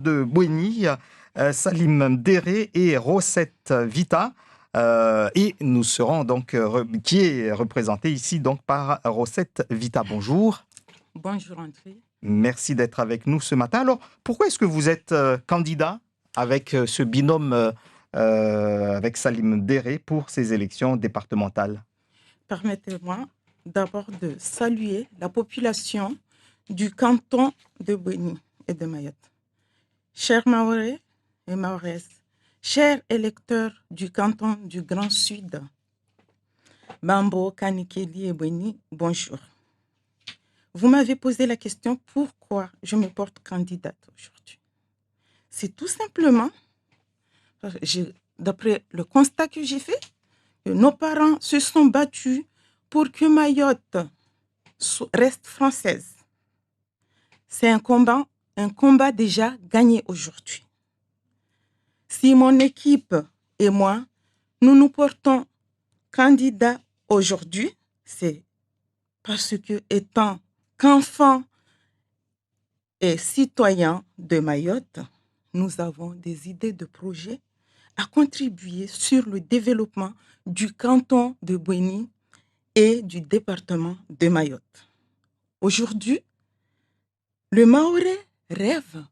de Bouéni, Salim Déré et Rosette Vita. Et nous serons donc, qui est représenté ici donc par Rosette Vita. Bonjour. Bonjour André. Merci d'être avec nous ce matin. Alors, pourquoi est-ce que vous êtes candidat avec ce binôme avec Salim Déré pour ces élections départementales? Permettez-moi d'abord de saluer la population du canton de Bouéni et de Mayotte. Chers Mahorais et Mahoraises, chers électeurs du canton du Grand Sud, Bambo, Kanikeli et Bouéni, bonjour. Vous m'avez posé la question pourquoi je me porte candidate aujourd'hui. C'est tout simplement, d'après le constat que j'ai fait, que nos parents se sont battus pour que Mayotte reste française. C'est un combat déjà gagné aujourd'hui. Si mon équipe et moi, nous nous portons candidats aujourd'hui, c'est parce que, étant qu'enfants et citoyens de Mayotte, nous avons des idées de projets à contribuer sur le développement du canton de Bouéni et du département de Mayotte. Aujourd'hui, le Mahorais rêve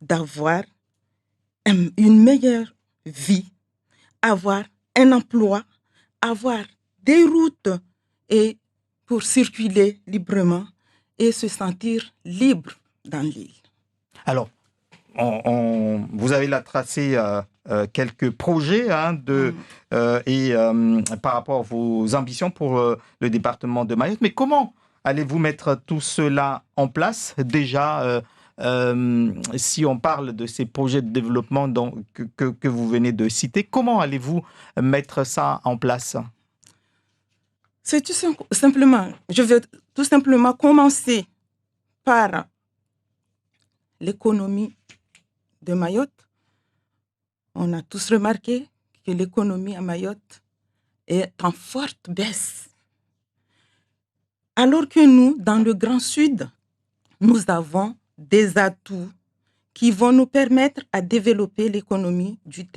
d'avoir une meilleure vie, avoir un emploi, avoir des routes et pour circuler librement et se sentir libre dans l'île. Alors, vous avez là tracé quelques projets par rapport à vos ambitions pour le département de Mayotte. Mais comment allez-vous mettre tout cela en place déjà si on parle de ces projets de développement que vous venez de citer, comment allez-vous mettre ça en place? C'est tout simplement, je vais tout simplement commencer par l'économie de Mayotte. On a tous remarqué que l'économie à Mayotte est en forte baisse. Alors que nous, dans le Grand Sud, nous avons des atouts qui vont nous permettre à développer l'économie du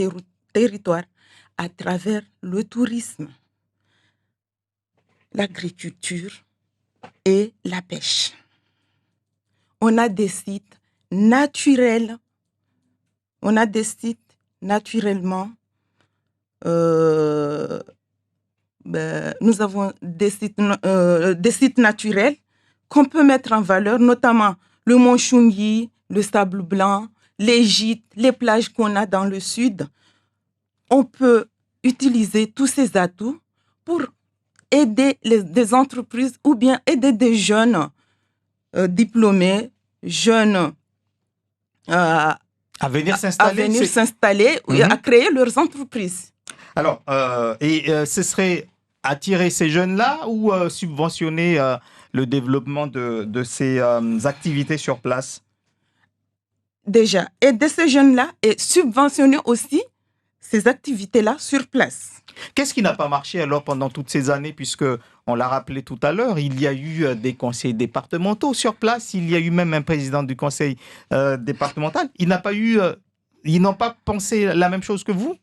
territoire à travers le tourisme, l'agriculture et la pêche. On a des sites naturels. On a des sites naturellement. Nous avons des sites naturels qu'on peut mettre en valeur, notamment le Mont Chungi, le Sable Blanc, les gîtes, les plages qu'on a dans le sud. On peut utiliser tous ces atouts pour aider des entreprises ou bien aider des jeunes diplômés, jeunes à venir s'installer, et à créer leurs entreprises. Alors, ce serait attirer ces jeunes-là ou subventionner le développement de ces activités sur place? Déjà, aider ces jeunes-là et subventionner aussi ces activités-là sur place. Qu'est-ce qui n'a pas marché alors pendant toutes ces années, puisque on l'a rappelé tout à l'heure, il y a eu des conseils départementaux sur place, il y a eu même un président du conseil départemental. Ils n'ont pas pensé la même chose que vous?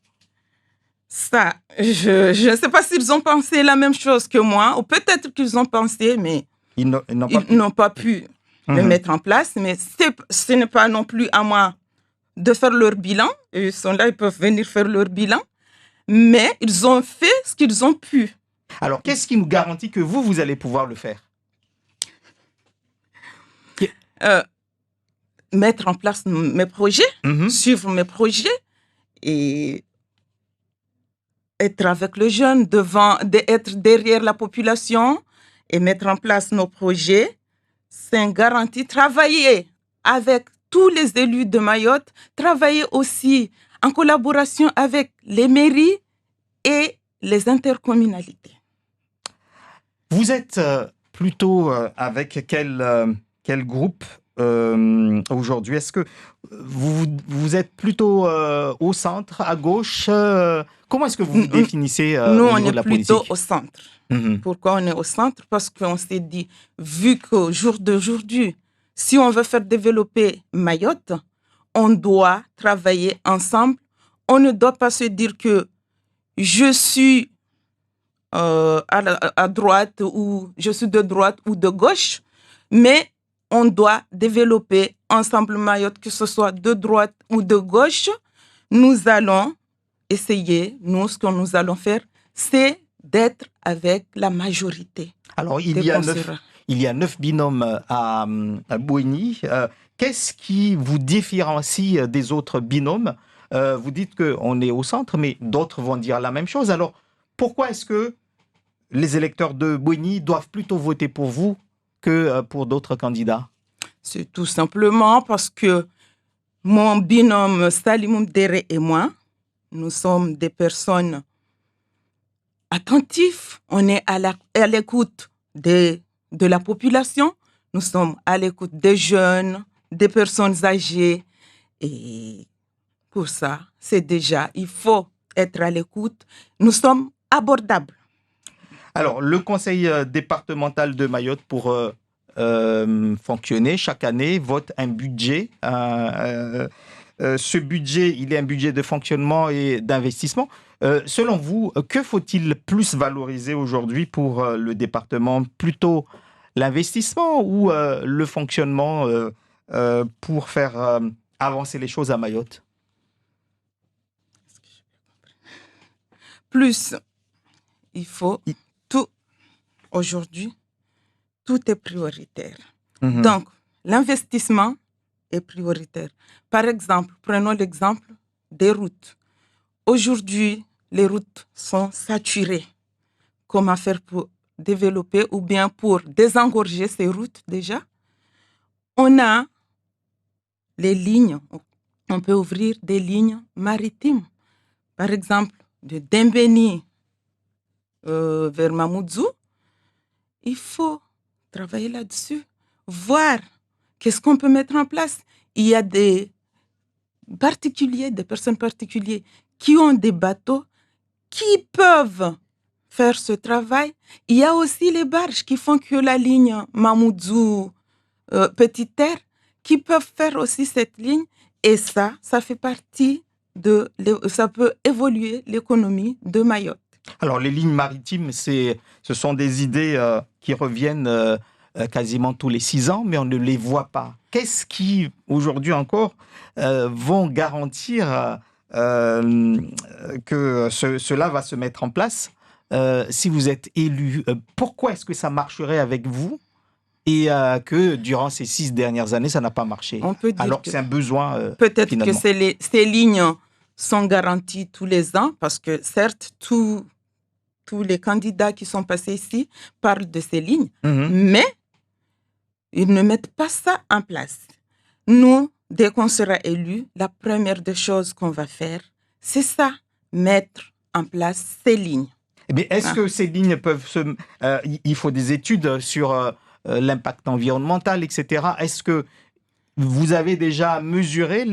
Ça, je ne sais pas s'ils ont pensé la même chose que moi, ou peut-être qu'ils ont pensé, mais ils n'ont pas pu le mettre en place. Mais ce n'est pas non plus à moi de faire leur bilan. Ils sont là, ils peuvent venir faire leur bilan. Mais ils ont fait ce qu'ils ont pu. Alors, qu'est-ce qui nous garantit que vous allez pouvoir le faire? Mettre en place mes projets, suivre mes projets et être avec le jeune, être derrière la population et mettre en place nos projets. C'est une garantie. Travailler avec tous les élus de Mayotte, travailler aussi en collaboration avec les mairies et les intercommunalités. Vous êtes plutôt avec quel groupe aujourd'hui? Est-ce que vous êtes plutôt au centre, à gauche? Comment est-ce que vous vous définissez au niveau de la politique? Nous, on est plutôt au centre. Pourquoi on est au centre? Parce qu'on s'est dit, vu qu'au jour d'aujourd'hui, si on veut faire développer Mayotte, on doit travailler ensemble. On ne doit pas se dire que je suis à droite ou je suis de droite ou de gauche, mais on doit développer ensemble Mayotte, que ce soit de droite ou de gauche. Nous allons essayer, nous, ce que nous allons faire, c'est d'être avec la majorité. Alors, il y a 9 binômes à Bouéni. Qu'est-ce qui vous différencie des autres binômes? Vous dites qu'on est au centre, mais d'autres vont dire la même chose. Alors, pourquoi est-ce que les électeurs de Bouéni doivent plutôt voter pour vous que pour d'autres candidats? C'est tout simplement parce que mon binôme Salimoum Dere et moi, nous sommes des personnes attentives. On est à l'écoute de la population. Nous sommes à l'écoute des jeunes, des personnes âgées. Et pour ça, il faut être à l'écoute. Nous sommes abordables. Alors, le conseil départemental de Mayotte, pour fonctionner chaque année, vote un budget. Ce budget, il est un budget de fonctionnement et d'investissement. Selon vous, que faut-il plus valoriser aujourd'hui pour le département? Plutôt l'investissement ou le fonctionnement pour faire avancer les choses à Mayotte? Plus, il faut tout. Aujourd'hui, tout est prioritaire. Donc, l'investissement est prioritaire. Par exemple, prenons l'exemple des routes. Aujourd'hui, les routes sont saturées. Comment faire pour développer ou bien pour désengorger ces routes déjà? On a les lignes. On peut ouvrir des lignes maritimes. Par exemple, de Dembéni vers Mamoudzou. Il faut travailler là-dessus, voir qu'est-ce qu'on peut mettre en place. Il y a des personnes particulières qui ont des bateaux qui peuvent faire ce travail. Il y a aussi les barges qui font que la ligne Mamoudzou Petite Terre, qui peuvent faire aussi cette ligne. Et ça fait partie ça peut évoluer l'économie de Mayotte. Alors, les lignes maritimes, ce sont des idées qui reviennent quasiment tous les 6 ans, mais on ne les voit pas. Qu'est-ce qui, aujourd'hui encore, vont garantir que cela va se mettre en place si vous êtes élu? Pourquoi est-ce que ça marcherait avec vous et que durant ces 6 dernières années, ça n'a pas marché? On peut dire alors que c'est un besoin peut-être finalement. Que ces lignes sont garanties tous les ans, parce que certes, tous les candidats qui sont passés ici parlent de ces lignes, mais ils ne mettent pas ça en place. Nous, dès qu'on sera élus, la première des choses qu'on va faire, c'est ça, mettre en place ces lignes. Mais est-ce que ces lignes peuvent il faut des études sur l'impact environnemental, etc. Est-ce que vous avez déjà mesuré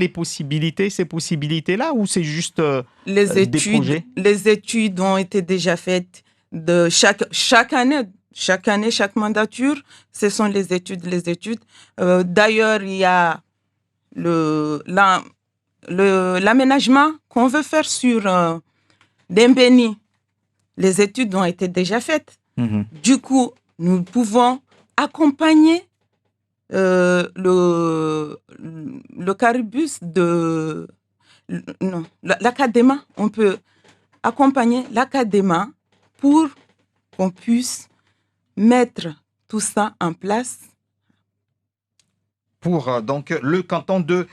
ces possibilités-là, ou c'est juste des projets? Les études ont été déjà faites de chaque année. Chaque année, chaque mandature, ce sont les études. D'ailleurs, il y a l'aménagement qu'on veut faire sur Dembéni. Les études ont été déjà faites. Du coup, nous pouvons accompagner le caribus l'Académa. On peut accompagner l'Académa pour qu'on puisse mettre tout ça en place. Pour donc le canton de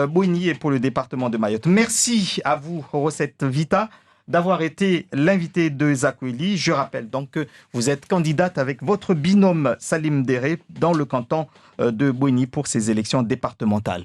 Bouéni et pour le département de Mayotte. Merci à vous, Rosette Vita, d'avoir été l'invité de Zakweli. Je rappelle donc que vous êtes candidate avec votre binôme Salim Dere dans le canton de Bouéni pour ces élections départementales.